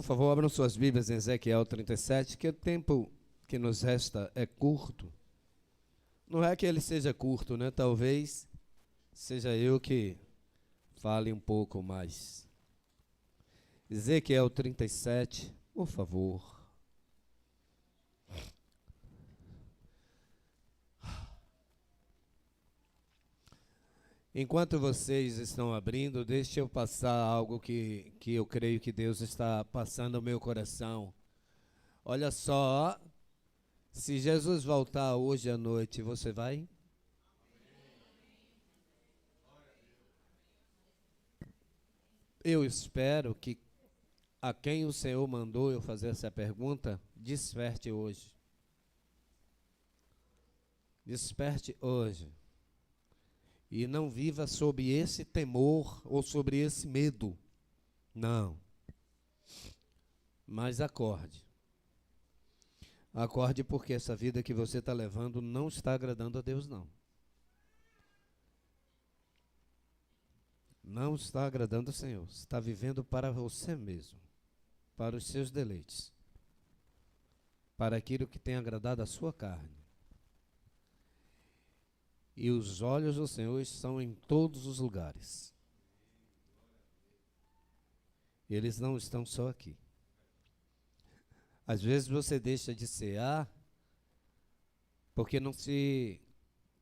favor, abram suas Bíblias em Ezequiel 37, que o tempo que nos resta é curto. Não é que ele seja curto, né? Talvez seja eu que fale um pouco mais. Ezequiel 37, por favor. Enquanto vocês estão abrindo, deixe eu passar algo que eu creio que Deus está passando ao meu coração. Olha só, se Jesus voltar hoje à noite, você vai? Eu espero que a quem o Senhor mandou eu fazer essa pergunta, desperte hoje. Desperte hoje. E não viva sob esse temor ou sobre esse medo. Não. Mas acorde. Acorde, porque essa vida que você está levando não está agradando a Deus, não. Não está agradando ao Senhor. Você está vivendo para você mesmo, para os seus deleites, para aquilo que tem agradado a sua carne. E os olhos do Senhor estão em todos os lugares. Eles não estão só aqui. Às vezes você deixa de cear porque não se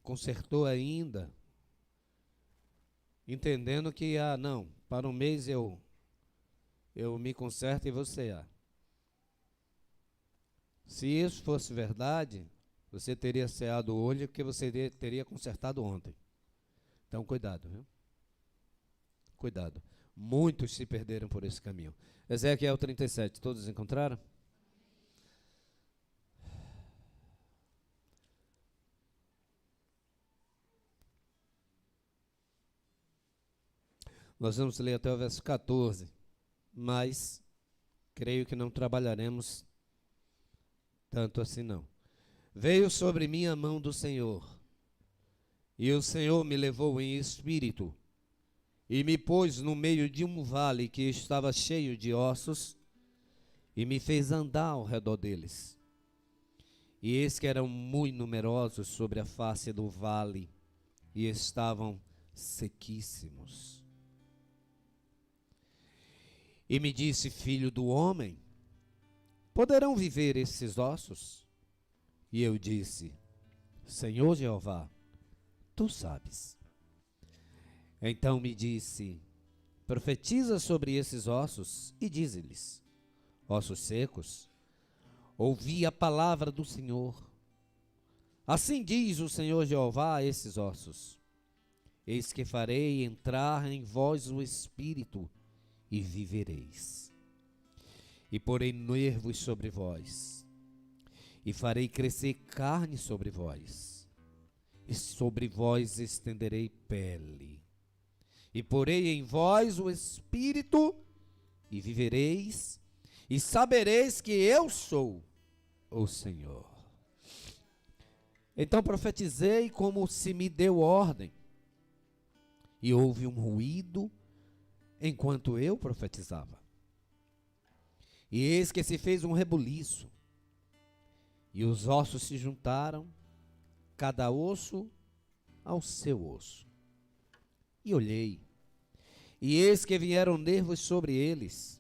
consertou ainda, entendendo que, não, para um mês eu me conserto e vou cear. Se isso fosse verdade, você teria ceado hoje porque você teria consertado ontem. Então, cuidado, viu? Cuidado. Muitos se perderam por esse caminho. Ezequiel 37, todos encontraram? Nós vamos ler até o verso 14, mas creio que não trabalharemos tanto assim não. Veio sobre mim a mão do Senhor, e o Senhor me levou em espírito, e me pôs no meio de um vale que estava cheio de ossos, e me fez andar ao redor deles. E eis que eram muito numerosos sobre a face do vale, e estavam sequíssimos. E me disse: filho do homem, poderão viver esses ossos? E eu disse: Senhor Jeová, tu sabes. Então me disse: profetiza sobre esses ossos e dize-lhes: ossos secos, ouvi a palavra do Senhor. Assim diz o Senhor Jeová a esses ossos: eis que farei entrar em vós o espírito, e vivereis. E porei nervos sobre vós, e farei crescer carne sobre vós, e sobre vós estenderei pele. E porei em vós o espírito, e vivereis, e sabereis que eu sou o Senhor. Então profetizei como se me deu ordem, e houve um ruído enquanto eu profetizava. E eis que se fez um rebuliço, e os ossos se juntaram, cada osso ao seu osso. E olhei, e eis que vieram nervos sobre eles,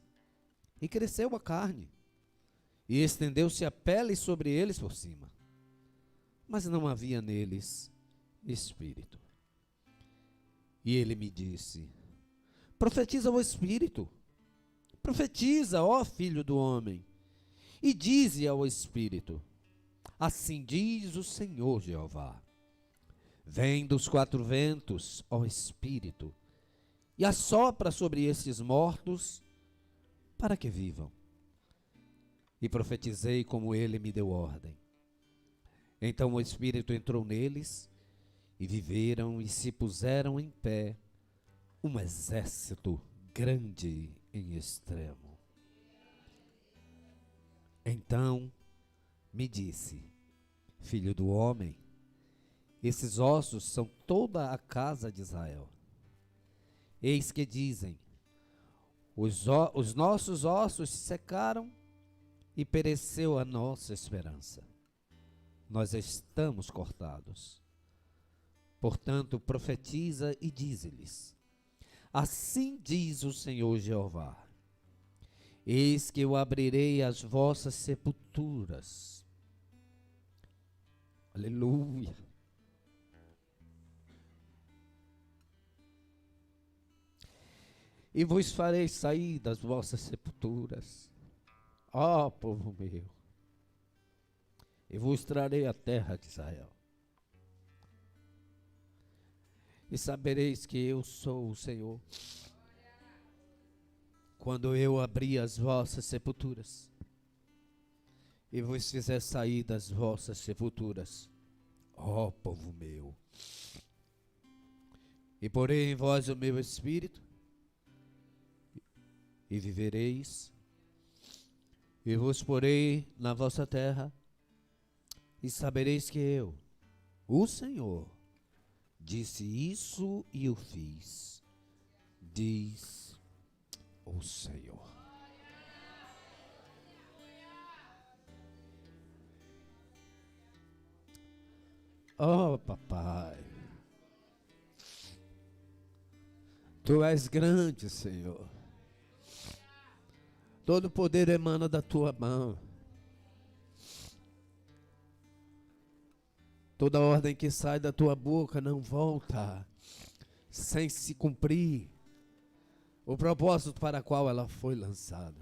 e cresceu a carne, e estendeu-se a pele sobre eles por cima, mas não havia neles espírito. E ele me disse: profetiza o espírito, profetiza, ó filho do homem, e dize ao espírito: assim diz o Senhor Jeová, vem dos quatro ventos, ó espírito, e assopra sobre estes mortos, para que vivam. E profetizei como ele me deu ordem. Então o espírito entrou neles, e viveram e se puseram em pé, um exército grande em extremo. Então me disse: filho do homem, esses ossos são toda a casa de Israel. Eis que dizem: Os nossos ossos se secaram e pereceu a nossa esperança. Nós estamos cortados. Portanto, profetiza e dize-lhes: assim diz o Senhor Jeová: eis que eu abrirei as vossas sepulturas. Aleluia. E vos farei sair das vossas sepulturas, ó povo meu, e vos trarei a terra de Israel. E sabereis que eu sou o Senhor, quando eu abrir as vossas sepulturas, e vos fizer sair das vossas sepulturas, ó povo meu. E porei em vós o meu espírito, e vivereis, e vos porei na vossa terra, e sabereis que eu, o Senhor, disse isso e o fiz, diz o Senhor. Oh, papai, tu és grande, Senhor. Todo poder emana da tua mão. Toda ordem que sai da tua boca não volta sem se cumprir o propósito para o qual ela foi lançada.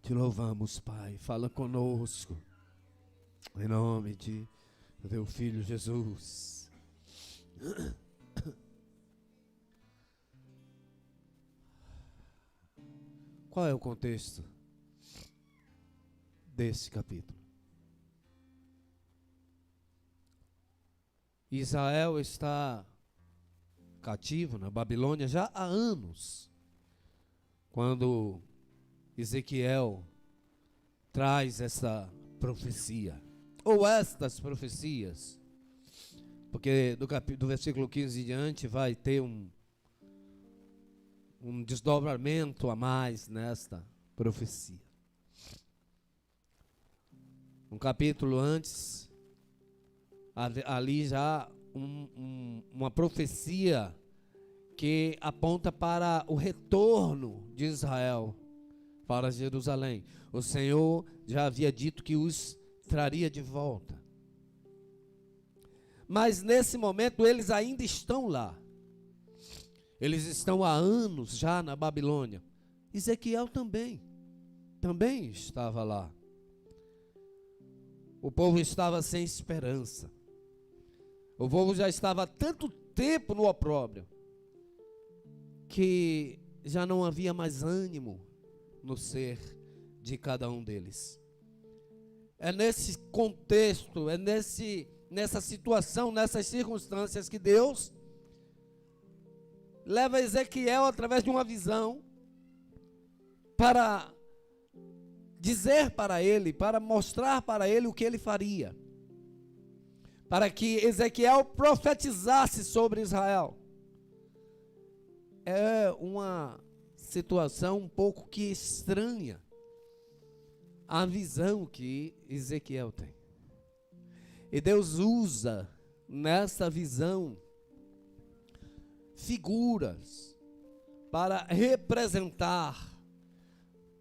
Te louvamos, Pai. Fala conosco. Em nome de teu Filho Jesus. Qual é o contexto desse capítulo? Israel está cativo na Babilônia já há anos, quando Ezequiel traz essa profecia, ou estas profecias, porque do versículo 15 em diante vai ter um desdobramento a mais nesta profecia. Um capítulo antes, ali já uma profecia que aponta para o retorno de Israel para Jerusalém. O Senhor já havia dito que os traria de volta. Mas nesse momento eles ainda estão lá. Eles estão há anos já na Babilônia. Ezequiel também estava lá. O povo estava sem esperança. O povo já estava há tanto tempo no opróbrio que já não havia mais ânimo no ser de cada um deles. É nesse contexto, nessa situação, nessas circunstâncias que Deus leva Ezequiel através de uma visão para dizer para ele, para mostrar para ele o que ele faria, para que Ezequiel profetizasse sobre Israel. É uma situação um pouco que estranha a visão que Ezequiel tem. E Deus usa nessa visão figuras para representar,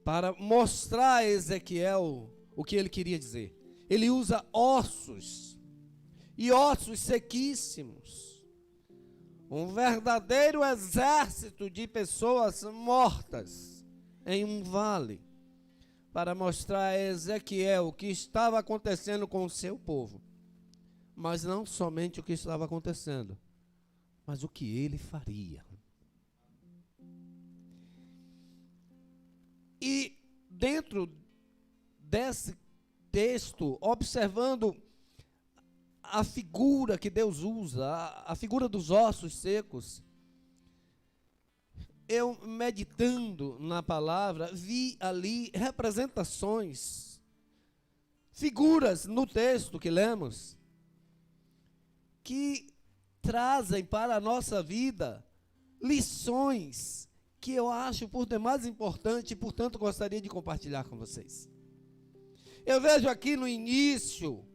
para mostrar a Ezequiel o que ele queria dizer. Ele usa ossos, e ossos sequíssimos, um verdadeiro exército de pessoas mortas em um vale, para mostrar a Ezequiel o que estava acontecendo com o seu povo. Mas não somente o que estava acontecendo, mas o que ele faria. E dentro desse texto, observando a figura que Deus usa, a figura dos ossos secos, eu meditando na palavra, vi ali representações, figuras no texto que lemos, que trazem para a nossa vida lições que eu acho por demais importante e, portanto, gostaria de compartilhar com vocês. Eu vejo aqui no início,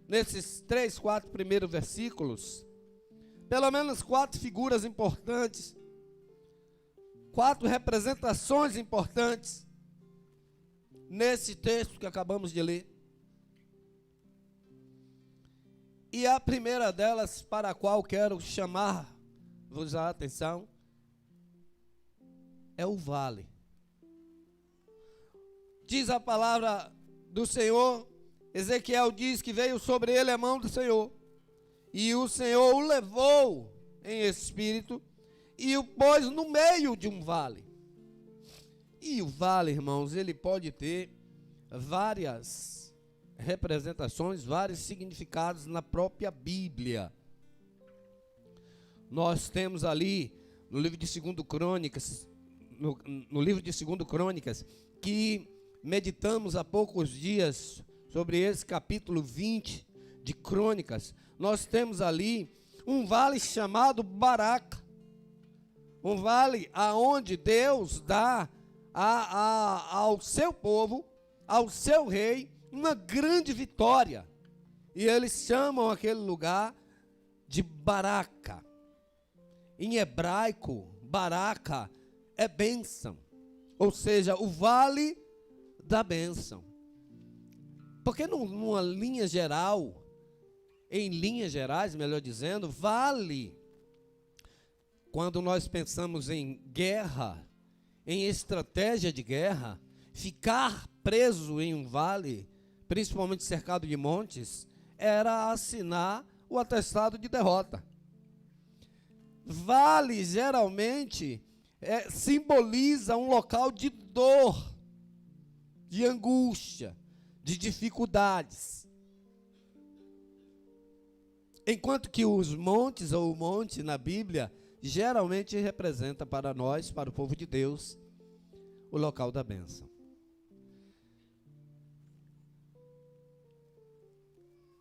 nesses 3, 4 primeiros versículos, pelo menos 4 figuras importantes, 4 representações importantes nesse texto que acabamos de ler. E a primeira delas, para a qual quero chamar-vos a atenção, é o vale. Diz a palavra do Senhor, Ezequiel diz que veio sobre ele a mão do Senhor, e o Senhor o levou em espírito e o pôs no meio de um vale. E o vale, irmãos, ele pode ter várias representações, vários significados na própria Bíblia. Nós temos ali no livro de 2 Crônicas, no livro de 2 Crônicas, que meditamos há poucos dias sobre esse capítulo 20 de Crônicas. Nós temos ali um vale chamado Baraca, um vale aonde Deus dá ao seu povo, ao seu rei, uma grande vitória. E eles chamam aquele lugar de Baraca. Em hebraico, Baraca é bênção, ou seja, o vale da bênção. Porque numa linha geral, em linhas gerais, melhor dizendo, vale, quando nós pensamos em guerra, em estratégia de guerra, ficar preso em um vale, principalmente cercado de montes, era assinar o atestado de derrota. Vale, geralmente, simboliza um local de dor, de angústia, de dificuldades. Enquanto que os montes, ou o monte na Bíblia, geralmente representa para nós, para o povo de Deus, o local da bênção.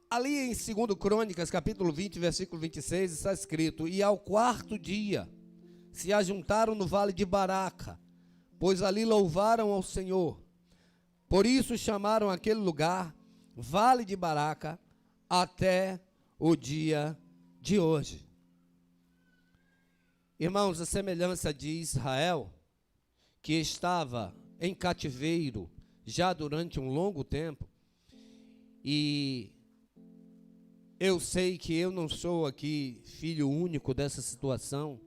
Ali em 2 Crônicas, capítulo 20, versículo 26, está escrito: e ao 4º dia se ajuntaram no vale de Baraca, pois ali louvaram ao Senhor. Por isso chamaram aquele lugar Vale de Baraca até o dia de hoje. Irmãos, a semelhança de Israel, que estava em cativeiro já durante um longo tempo, e eu sei que eu não sou aqui filho único dessa situação,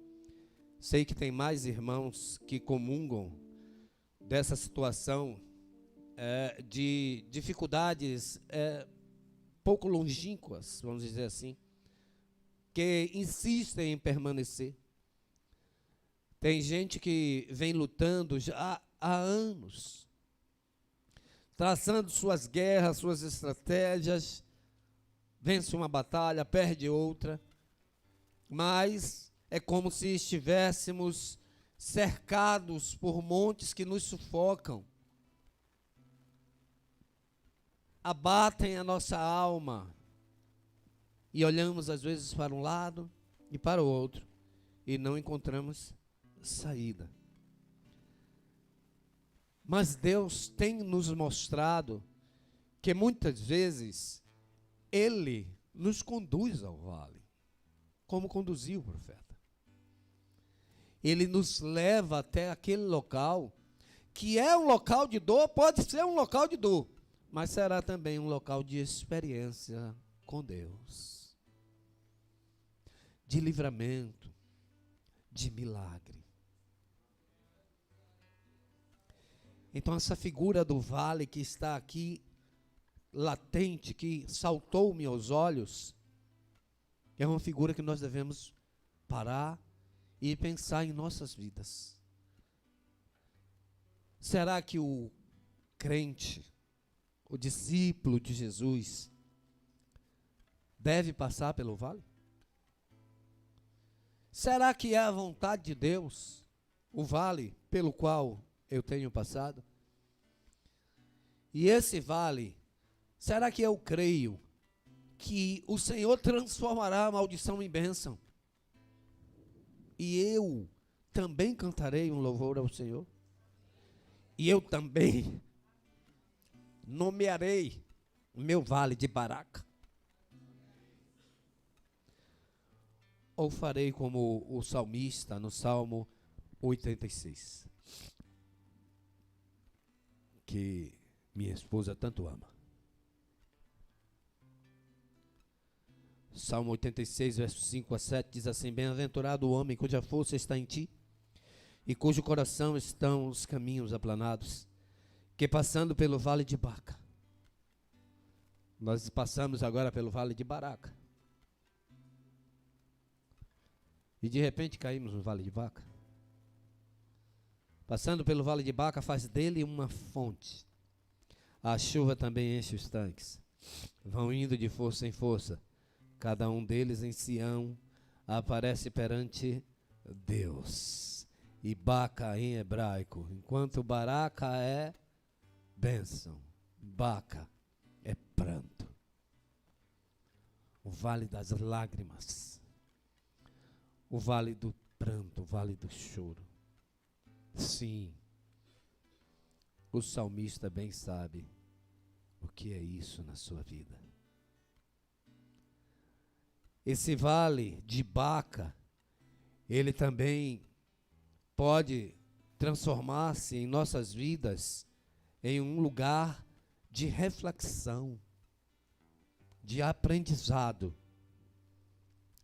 sei que tem mais irmãos que comungam dessa situação de dificuldades pouco longínquas, vamos dizer assim, que insistem em permanecer. Tem gente que vem lutando já há anos, traçando suas guerras, suas estratégias, vence uma batalha, perde outra, mas é como se estivéssemos cercados por montes que nos sufocam, abatem a nossa alma, e olhamos às vezes para um lado e para o outro, e não encontramos saída. Mas Deus tem nos mostrado que muitas vezes Ele nos conduz ao vale, como conduziu o profeta. Ele nos leva até aquele local, que é um local de dor, pode ser um local de dor, mas será também um local de experiência com Deus, de livramento, de milagre. Então essa figura do vale que está aqui latente, que saltou-me aos olhos, é uma figura que nós devemos parar e pensar em nossas vidas. Será que o crente, o discípulo de Jesus, deve passar pelo vale? Será que é a vontade de Deus o vale pelo qual eu tenho passado? E esse vale, será que eu creio que o Senhor transformará a maldição em bênção? E eu também cantarei um louvor ao Senhor. E eu também nomearei o meu vale de Baraca. Ou farei como o salmista no Salmo 86, que minha esposa tanto ama. Salmo 86, versos 5 a 7 diz assim: Bem-aventurado o homem cuja força está em ti, e cujo coração estão os caminhos aplanados, que passando pelo vale de Baca. Nós passamos agora pelo vale de Baraca. E de repente caímos no vale de Baca. Passando pelo vale de Baca, faz dele uma fonte. A chuva também enche os tanques. Vão indo de força em força. Cada um deles em Sião aparece perante Deus. E Baca em hebraico, enquanto Baraca é bênção, Baca é pranto. O vale das lágrimas, o vale do pranto, o vale do choro. Sim, o salmista bem sabe o que é isso na sua vida. Esse vale de Baca, ele também pode transformar-se em nossas vidas em um lugar de reflexão, de aprendizado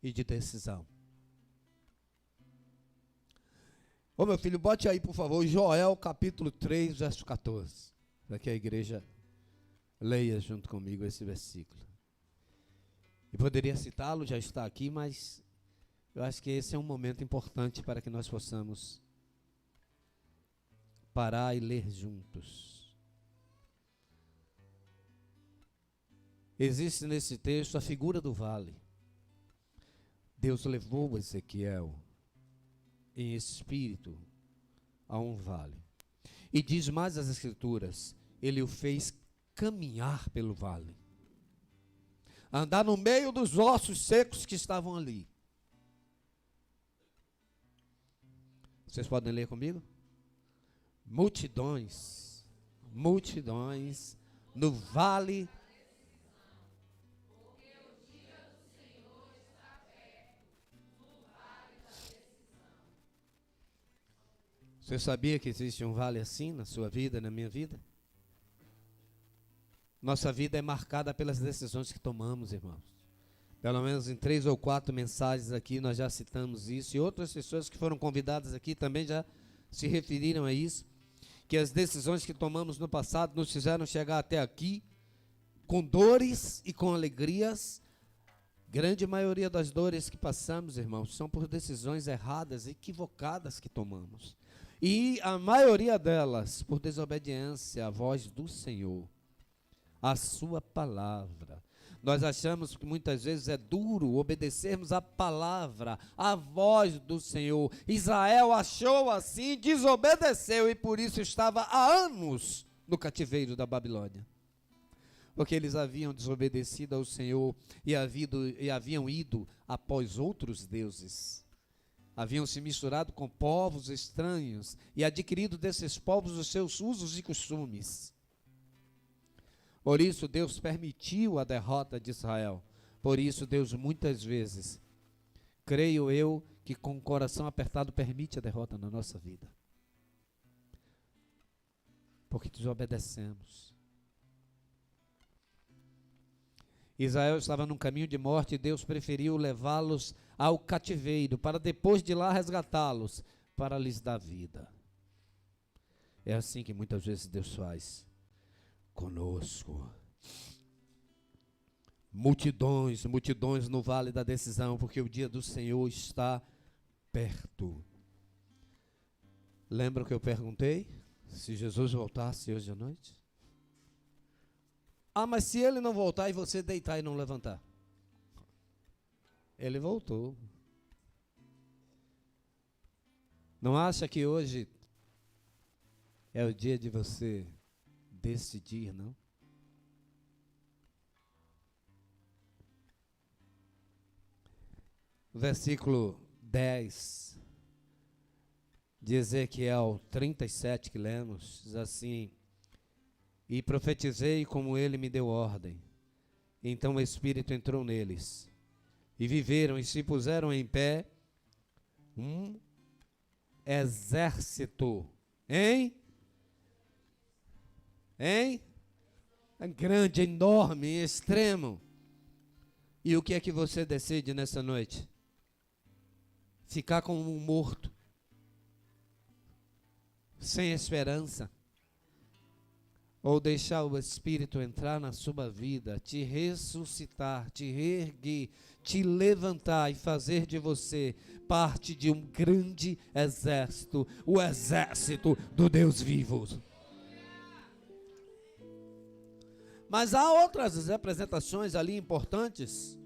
e de decisão. Ô meu filho, bote aí por favor Joel capítulo 3, verso 14, para que a igreja leia junto comigo esse versículo. Eu poderia citá-lo, já está aqui, mas eu acho que esse é um momento importante para que nós possamos parar e ler juntos. Existe nesse texto a figura do vale. Deus levou Ezequiel em espírito a um vale. E diz mais as Escrituras, ele o fez caminhar pelo vale. Andar no meio dos ossos secos que estavam ali. Vocês podem ler comigo? Multidões, multidões no vale. Você sabia que existe um vale assim na sua vida, na minha vida? Nossa vida é marcada pelas decisões que tomamos, irmãos. Pelo menos em 3 ou 4 mensagens aqui nós já citamos isso. E outras pessoas que foram convidadas aqui também já se referiram a isso. Que as decisões que tomamos no passado nos fizeram chegar até aqui com dores e com alegrias. Grande maioria das dores que passamos, irmãos, são por decisões erradas, equivocadas que tomamos. E a maioria delas por desobediência à voz do Senhor, à sua palavra. Nós achamos que muitas vezes é duro obedecermos a palavra, a voz do Senhor. Israel achou assim, desobedeceu e por isso estava há anos no cativeiro da Babilônia. Porque eles haviam desobedecido ao Senhor e haviam ido após outros deuses. Haviam se misturado com povos estranhos e adquirido desses povos os seus usos e costumes. Por isso Deus permitiu a derrota de Israel. Por isso Deus muitas vezes, creio eu, que com o coração apertado permite a derrota na nossa vida. Porque desobedecemos. Israel estava num caminho de morte e Deus preferiu levá-los ao cativeiro, para depois de lá resgatá-los, para lhes dar vida. É assim que muitas vezes Deus faz conosco. Multidões, multidões no vale da decisão, porque o dia do Senhor está perto. Lembra que eu perguntei se Jesus voltasse hoje à noite? Ah, mas se ele não voltar e você deitar e não levantar? Ele voltou. Não acha que hoje é o dia de você decidir, não? Versículo 10 de Ezequiel 37 que lemos, diz assim: e profetizei como ele me deu ordem. Então o Espírito entrou neles, e viveram e se puseram em pé um exército, hein? Grande, enorme, extremo. E o que é que você decide nessa noite? Ficar como um morto, sem esperança, ou deixar o Espírito entrar na sua vida, te ressuscitar, te reerguer, te levantar e fazer de você parte de um grande exército, o exército do Deus vivo. Mas há outras representações ali importantes,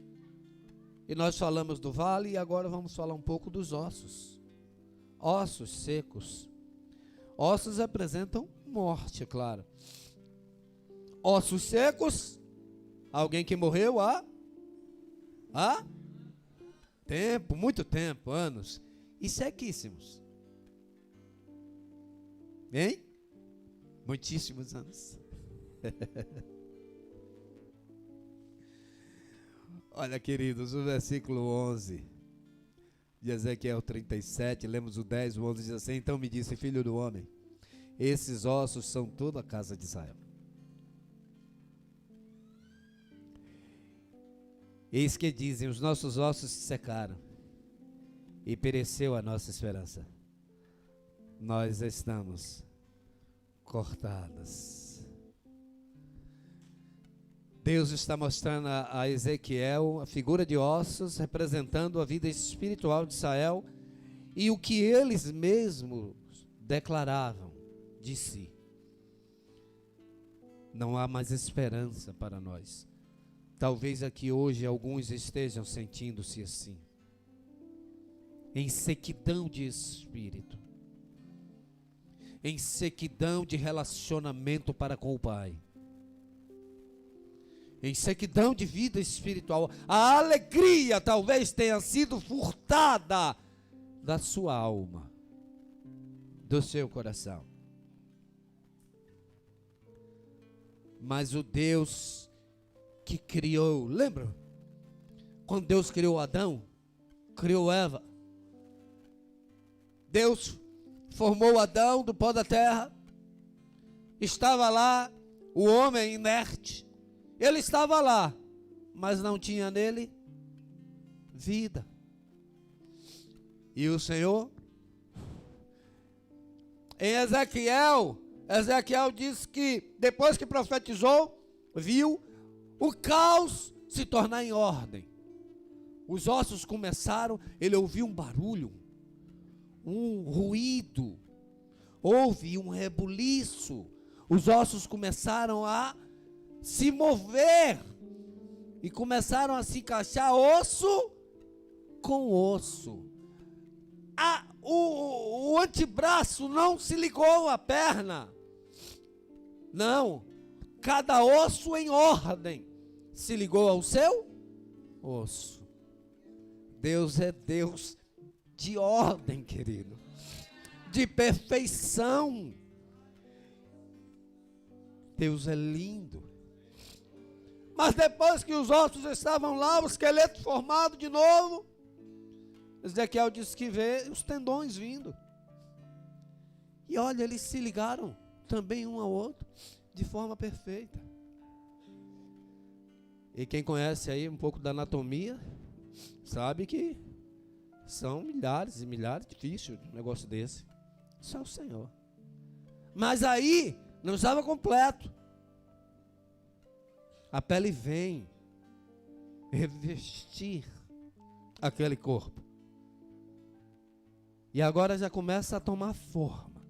e nós falamos do vale, e agora vamos falar um pouco dos ossos. Ossos secos. Ossos representam morte, é claro. Ossos secos, alguém que morreu há tempo, muito tempo, anos, e sequíssimos. Hein? Muitíssimos anos. Olha, queridos, o versículo 11 de Ezequiel 37, lemos o 10, o 11 diz assim: então me disse, filho do homem, esses ossos são toda a casa de Israel. Eis que dizem, os nossos ossos se secaram, e pereceu a nossa esperança. Nós estamos cortados. Deus está mostrando a Ezequiel a figura de ossos representando a vida espiritual de Israel e o que eles mesmos declaravam de si. Não há mais esperança para nós. Talvez aqui hoje alguns estejam sentindo-se assim, em sequidão de espírito, em sequidão de relacionamento para com o Pai, em sequidão de vida espiritual. A alegria talvez tenha sido furtada da sua alma, do seu coração. Mas o Deus que criou, lembra? Quando Deus criou Adão, criou Eva. Deus formou Adão do pó da terra. Estava lá o homem inerte. Ele estava lá, mas não tinha nele vida. E o Senhor, em Ezequiel diz que depois que profetizou, viu o caos se tornar em ordem. Os ossos começaram, ele ouviu um barulho, um ruído, houve um rebuliço. Os ossos começaram a se mover e começaram a se encaixar osso com osso. O antebraço não se ligou à perna, não, cada osso em ordem se ligou ao seu osso. Deus é Deus de ordem, querido, de perfeição. Deus é lindo. Mas depois que os ossos estavam lá, o esqueleto formado de novo, Ezequiel disse que vê os tendões vindo. E olha, eles se ligaram também um ao outro de forma perfeita. E quem conhece aí um pouco da anatomia, sabe que são milhares e milhares de fichos de um negócio desse. Só o Senhor. Mas aí não estava completo. A pele vem revestir aquele corpo. E agora já começa a tomar forma.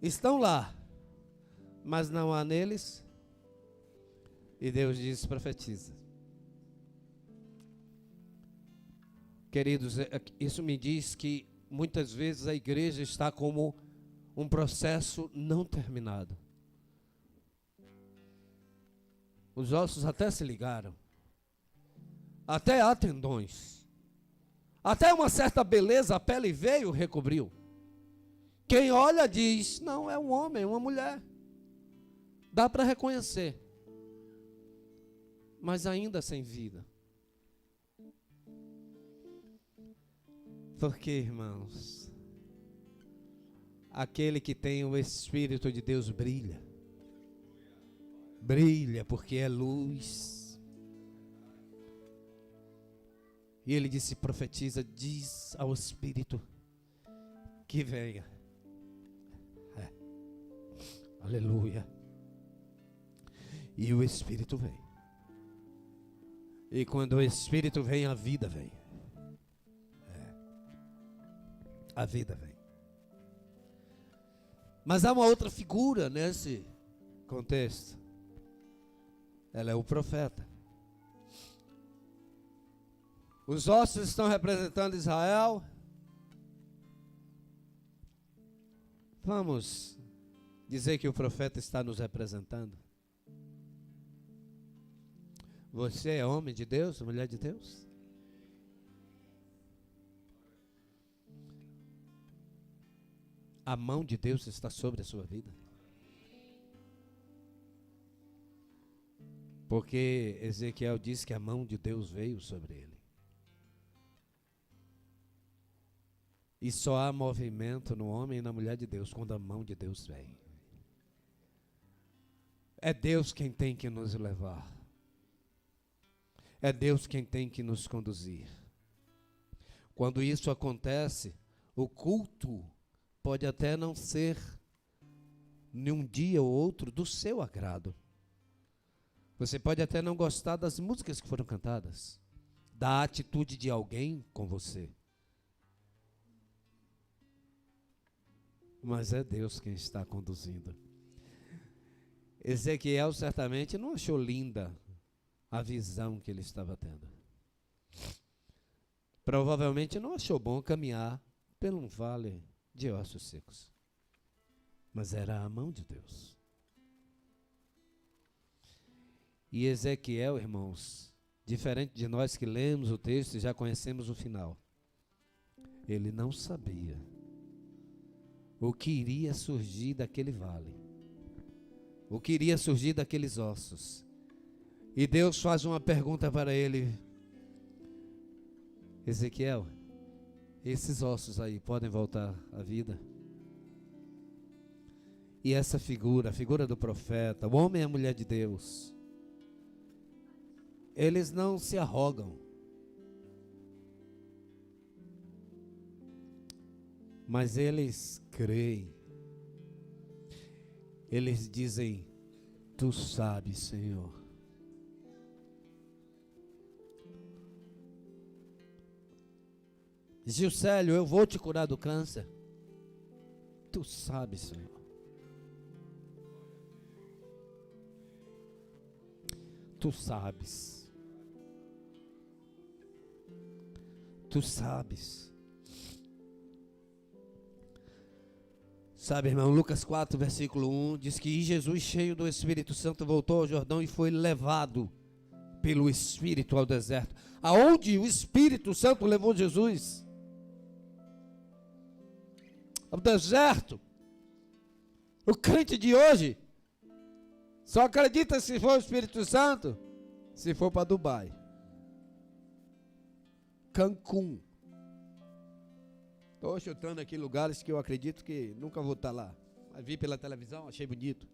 Estão lá, mas não há neles. E Deus diz, profetiza. Queridos, isso me diz que muitas vezes a igreja está como um processo não terminado. Os ossos até se ligaram. Até há tendões. Até uma certa beleza a pele veio e recobriu. Quem olha diz, não, é um homem, é uma mulher. Dá para reconhecer. Mas ainda sem vida. Porque, irmãos, aquele que tem o Espírito de Deus brilha. Brilha porque é luz. E ele disse, profetiza, diz ao Espírito que venha. Aleluia. E o Espírito vem. E quando o Espírito vem, a vida vem. A vida vem. Mas há uma outra figura nesse contexto. Ela é o profeta. Os ossos estão representando Israel. Vamos dizer que o profeta está nos representando. Você é homem de Deus, mulher de Deus? A mão de Deus está sobre a sua vida. Porque Ezequiel disse que a mão de Deus veio sobre ele. E só há movimento no homem e na mulher de Deus quando a mão de Deus vem. É Deus quem tem que nos levar. É Deus quem tem que nos conduzir. Quando isso acontece, o culto pode até não ser, num dia ou outro, do seu agrado. Você pode até não gostar das músicas que foram cantadas, da atitude de alguém com você. Mas é Deus quem está conduzindo. Ezequiel certamente não achou linda a visão que ele estava tendo. Provavelmente não achou bom caminhar por um vale de ossos secos. Mas era a mão de Deus. E Ezequiel, irmãos, diferente de nós que lemos o texto e já conhecemos o final, ele não sabia o que iria surgir daquele vale, o que iria surgir daqueles ossos. E Deus faz uma pergunta para ele: Ezequiel, esses ossos aí podem voltar à vida? E essa figura, a figura do profeta, o homem e a mulher de Deus, eles não se arrogam, mas eles creem. Eles dizem: tu sabes, Senhor. Gilcélio, eu vou te curar do câncer. Tu sabes, Senhor. Tu sabes. Tu sabes. Sabe, irmão, Lucas 4, versículo 1, diz que Jesus, cheio do Espírito Santo, voltou ao Jordão e foi levado pelo Espírito ao deserto. Aonde o Espírito Santo levou Jesus? Ao deserto. O crente de hoje só acredita se for o Espírito Santo, se for para Dubai, Cancún. Estou chutando aqui lugares que eu acredito que nunca vou estar lá. Mas vi pela televisão, achei bonito.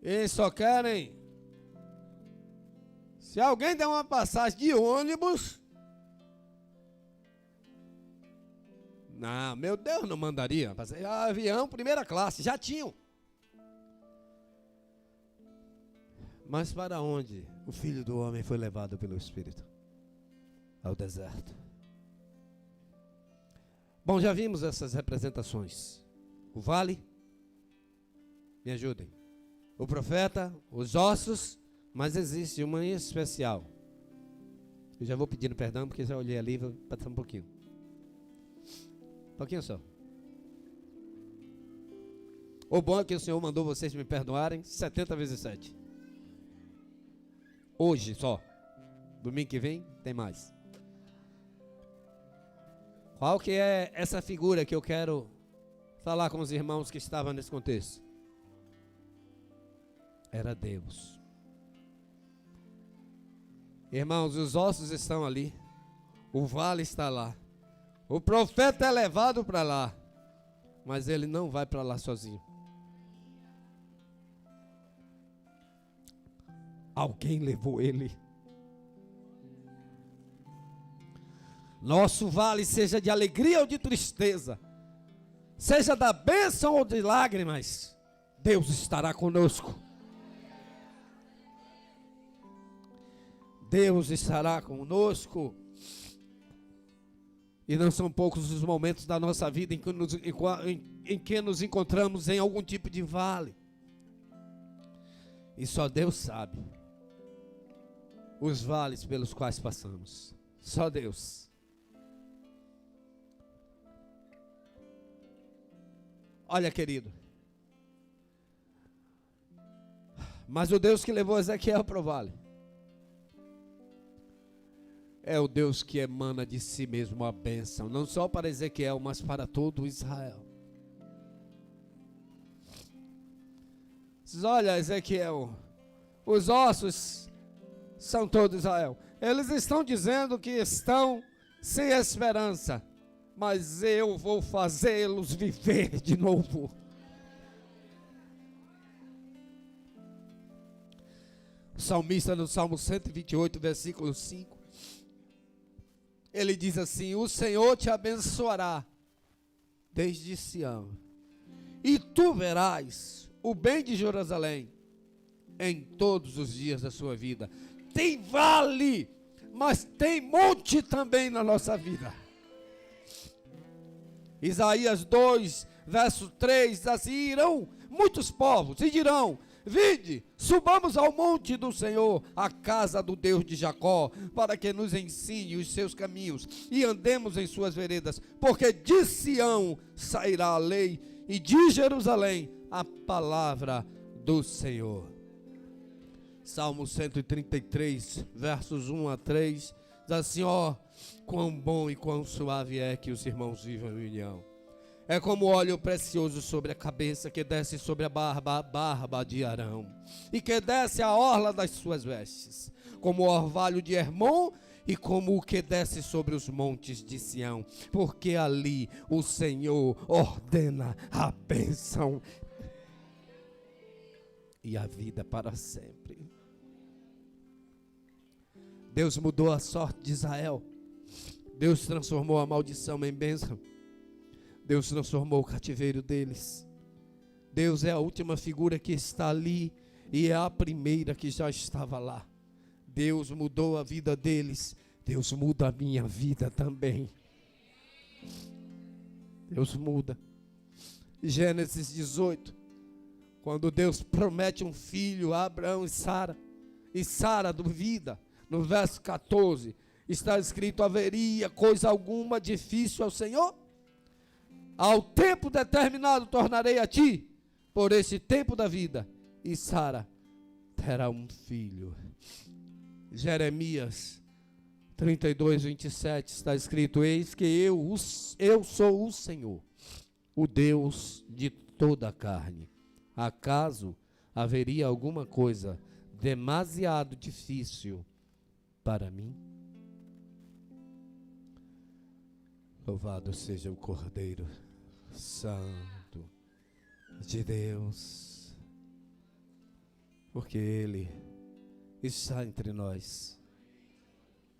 Eles só querem. Se alguém der uma passagem de ônibus, não, meu Deus, não mandaria. Avião, primeira classe, já tinham. Mas para onde o Filho do Homem foi levado pelo Espírito? Ao deserto. Bom, já vimos essas representações. O vale, me ajudem. O profeta, os ossos, mas existe uma em especial. Eu já vou pedindo perdão porque já olhei ali, vou passar um pouquinho. Um pouquinho só. O bom é que o Senhor mandou vocês me perdoarem 70 vezes 7. Hoje só. Domingo que vem tem mais. Qual que é essa figura que eu quero falar com os irmãos que estavam nesse contexto? Era Deus. Irmãos, os ossos estão ali. O vale está lá. O profeta é levado para lá. Mas ele não vai para lá sozinho. Alguém levou ele. Nosso vale seja de alegria ou de tristeza, seja da bênção ou de lágrimas, Deus estará conosco. Deus estará conosco. E não são poucos os momentos da nossa vida em que nos encontramos em algum tipo de vale. E só Deus sabe os vales pelos quais passamos. Só Deus. Olha, querido. Mas o Deus que levou Ezequiel para o vale é o Deus que emana de si mesmo a bênção, não só para Ezequiel, mas para todo Israel. Diz: olha, Ezequiel, os ossos são todo Israel. Eles estão dizendo que estão sem esperança, mas eu vou fazê-los viver de novo. O salmista no Salmo 128, versículo 5, ele diz assim: o Senhor te abençoará desde Sião, e tu verás o bem de Jerusalém em todos os dias da sua vida. Tem vale, mas tem monte também na nossa vida. Isaías 2, verso 3, diz assim: irão muitos povos e dirão: vinde, subamos ao monte do Senhor, à casa do Deus de Jacó, para que nos ensine os seus caminhos e andemos em suas veredas, porque de Sião sairá a lei e de Jerusalém a palavra do Senhor. Salmo 133, versos 1 a 3, diz assim: ó, quão bom e quão suave é que os irmãos vivam em união. É como óleo precioso sobre a cabeça, que desce sobre a barba de Arão, e que desce a orla das suas vestes, como o orvalho de Hermon, e como o que desce sobre os montes de Sião, porque ali o Senhor ordena a bênção e a vida para sempre. Deus mudou a sorte de Israel. Deus transformou a maldição em bênção. Deus transformou o cativeiro deles. Deus é a última figura que está ali e é a primeira que já estava lá. Deus mudou a vida deles. Deus muda a minha vida também. Deus muda. Gênesis 18, quando Deus promete um filho a Abraão e Sara duvida, no verso 14, está escrito: haveria coisa alguma difícil ao Senhor? Ao tempo determinado tornarei a ti, por esse tempo da vida, e Sara terá um filho. Jeremias 32, 27, está escrito: eis que eu sou o Senhor, o Deus de toda a carne. Acaso haveria alguma coisa demasiado difícil para mim? Louvado seja o Cordeiro Santo de Deus, porque Ele está entre nós,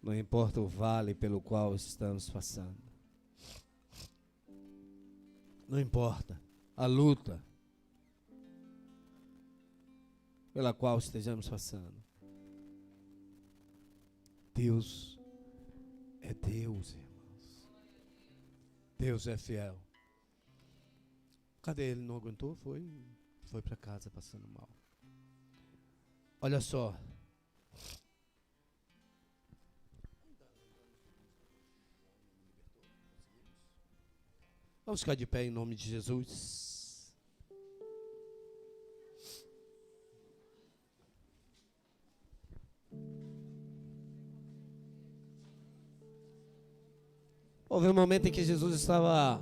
não importa o vale pelo qual estamos passando, não importa a luta pela qual estejamos passando. Deus é Deus, irmãos. Deus é fiel. Cadê ele? Não aguentou? Foi para casa passando mal. Olha só. Vamos ficar de pé em nome de Jesus. Houve um momento em que Jesus estava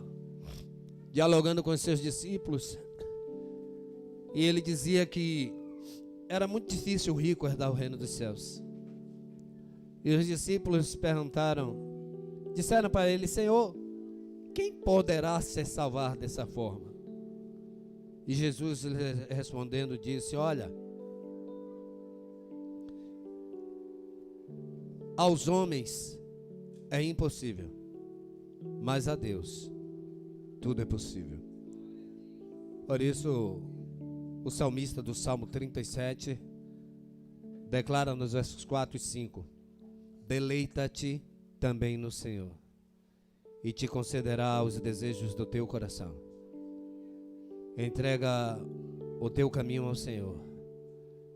dialogando com os seus discípulos e ele dizia que era muito difícil o rico herdar o reino dos céus. E os discípulos disseram para ele: Senhor, quem poderá se salvar dessa forma? E Jesus respondendo disse: olha, aos homens é impossível, mas a Deus tudo é possível. Por isso, o salmista do Salmo 37 declara nos versos 4 e 5: deleita-te também no Senhor, e te concederá os desejos do teu coração. Entrega o teu caminho ao Senhor,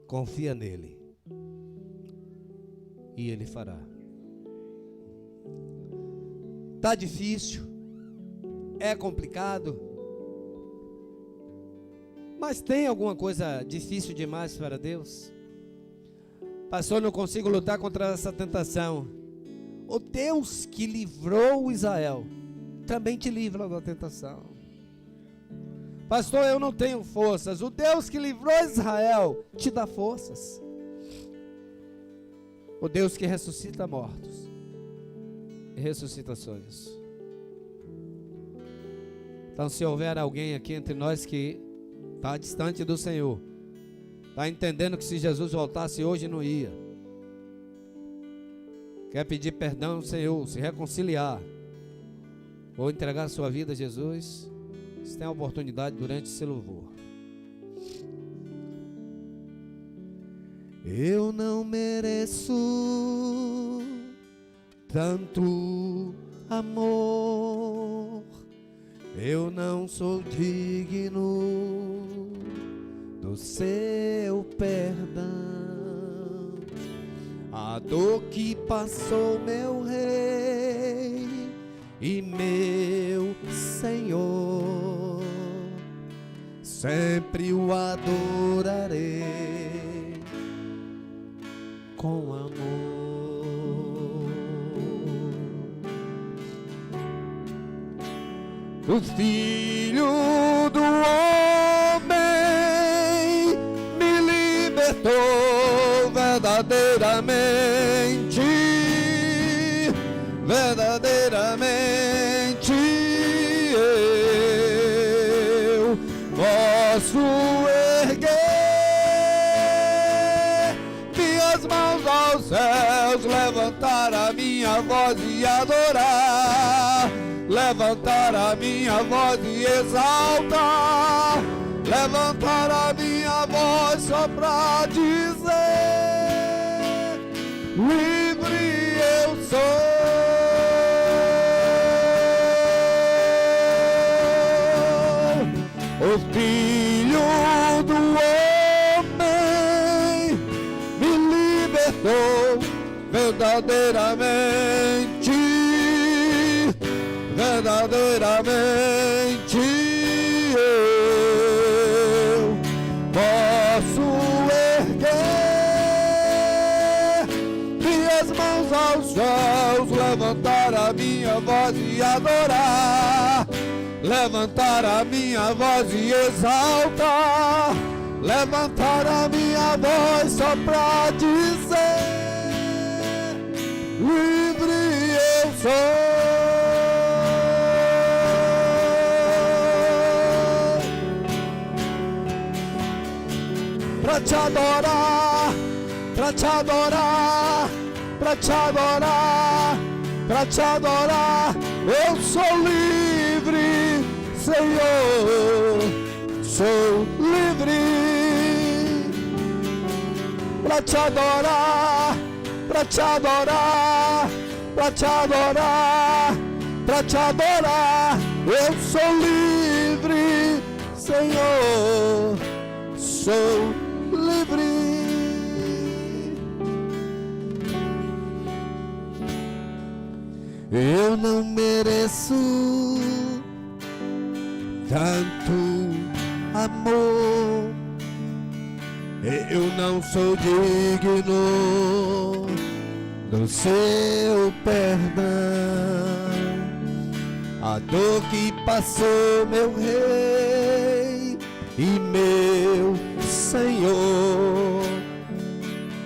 confia nele, e ele fará. Tá difícil, é complicado, mas tem alguma coisa difícil demais para Deus? Pastor, não consigo lutar contra essa tentação. O Deus que livrou Israel também te livra da tentação. Pastor, eu não tenho forças. O Deus que livrou Israel te dá forças. O Deus que ressuscita mortos e ressuscita sonhos. Então, se houver alguém aqui entre nós que está distante do Senhor, está entendendo que se Jesus voltasse hoje não ia, quer pedir perdão ao Senhor, se reconciliar, ou entregar sua vida a Jesus, você tem a oportunidade durante esse louvor. Eu não mereço tanto amor, eu não sou digno do seu perdão. A dor que passou meu Rei e meu Senhor, sempre o adorarei com amor. O Filho do Homem me libertou verdadeiramente, verdadeiramente eu posso erguer minhas mãos aos céus, levantar a minha voz e adorar, levantar a minha voz e exaltar, levantar a minha voz só pra dizer: livre eu sou. O Filho do Homem me libertou verdadeiramente, verdadeiramente eu posso erguer minhas mãos aos céus, levantar a minha voz e adorar, levantar a minha voz e exaltar, levantar a minha voz só pra dizer: livre eu sou. Pra te adorar, pra te adorar, pra te adorar, pra te adorar, eu sou livre, Senhor, sou livre. Pra te adorar, pra te adorar, pra te adorar, pra te adorar, eu sou livre, Senhor, sou livre. Eu não mereço tanto amor, eu não sou digno do seu perdão. a dor que passou, meu Rei e meu Senhor,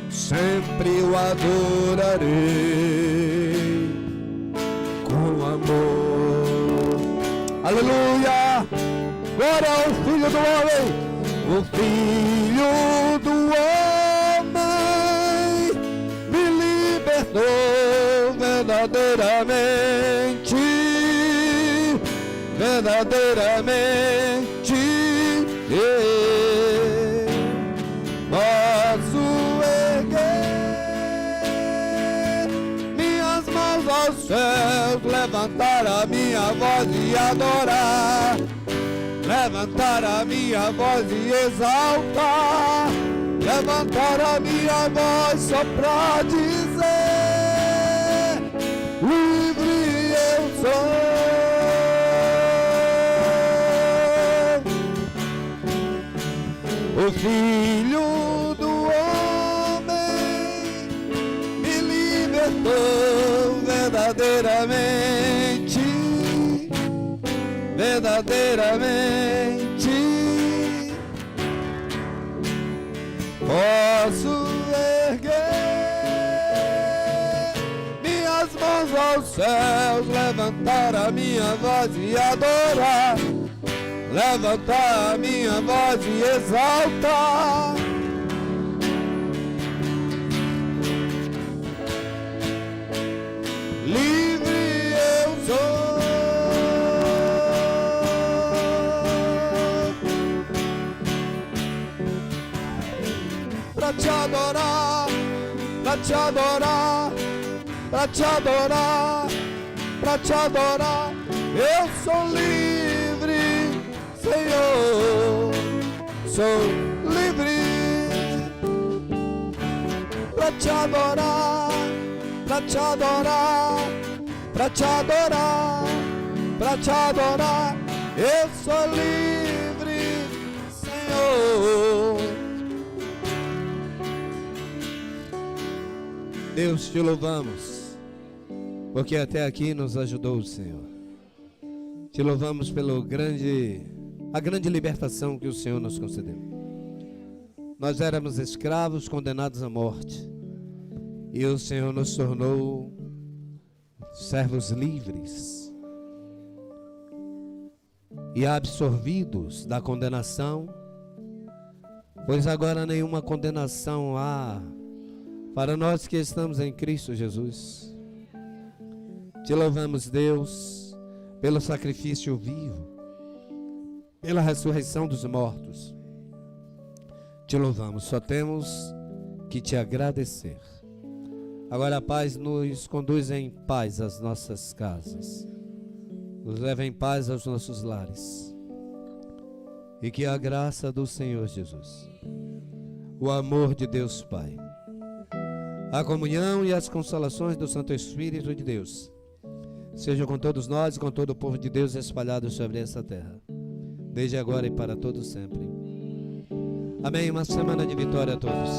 sempre o adorarei com amor. Aleluia! Glória ao Filho do Homem, o Filho do Homem me libertou verdadeiramente, verdadeiramente. Posso erguer minhas mãos aos céus, levantar a minha voz e adorar, levantar a minha voz e exaltar, levantar a minha voz só pra dizer: livre eu sou. O Filho do Homem me libertou verdadeiramente, verdadeiramente. Posso erguer minhas mãos aos céus, levantar a minha voz e adorar, levantar a minha voz e exaltar, livre eu sou. Pra te adorar, pra te adorar, pra te adorar, pra te adorar, eu sou livre, Senhor, sou livre. Pra te adorar, pra te adorar, pra te adorar, pra te adorar, eu sou livre, Senhor. Deus, te louvamos, porque até aqui nos ajudou o Senhor. Te louvamos pela a grande libertação que o Senhor nos concedeu. Nós éramos escravos condenados à morte, e o Senhor nos tornou servos livres e absorvidos da condenação, pois agora nenhuma condenação há para nós que estamos em Cristo Jesus. Te louvamos, Deus, pelo sacrifício vivo, pela ressurreição dos mortos. Te louvamos, só temos que te agradecer. Agora a paz nos conduz em paz às nossas casas, nos leva em paz aos nossos lares, e que a graça do Senhor Jesus, o amor de Deus Pai, a comunhão e as consolações do Santo Espírito de Deus sejam com todos nós e com todo o povo de Deus espalhado sobre essa terra, desde agora e para todos sempre. Amém. Uma semana de vitória a todos.